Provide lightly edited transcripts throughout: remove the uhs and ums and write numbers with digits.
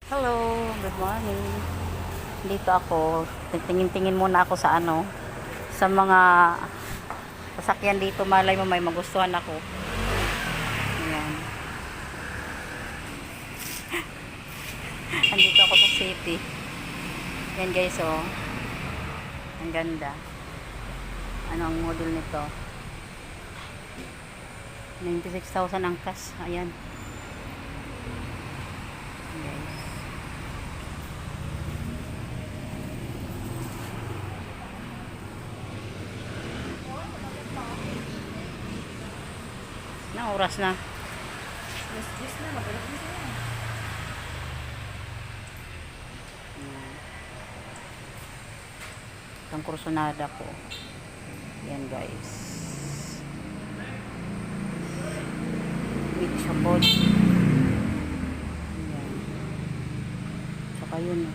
Hello, good morning. Dito ako, tingin-tingin muna ako sa sa mga sasakyan dito. Malay mo may magustuhan ako. Ayan. Andito ako sa city. Yan guys, oh. Ang ganda. Ano ang model nito? 96,000 ang cash. Ayan. Guys. Na oras na. Yes na, mabalik na siya. Itong kursunada po. Yan guys. Beach abod. Yan. Saka yun.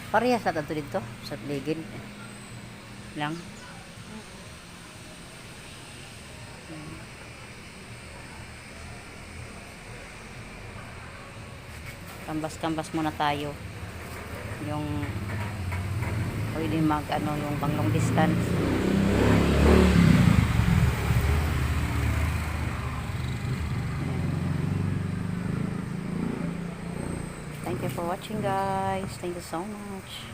Parehas na ito dito. Sa ligid. Lang. Kambas-kambas muna tayo. Yung pwede yung pang long distance. Thank you for watching guys. Thank you so much.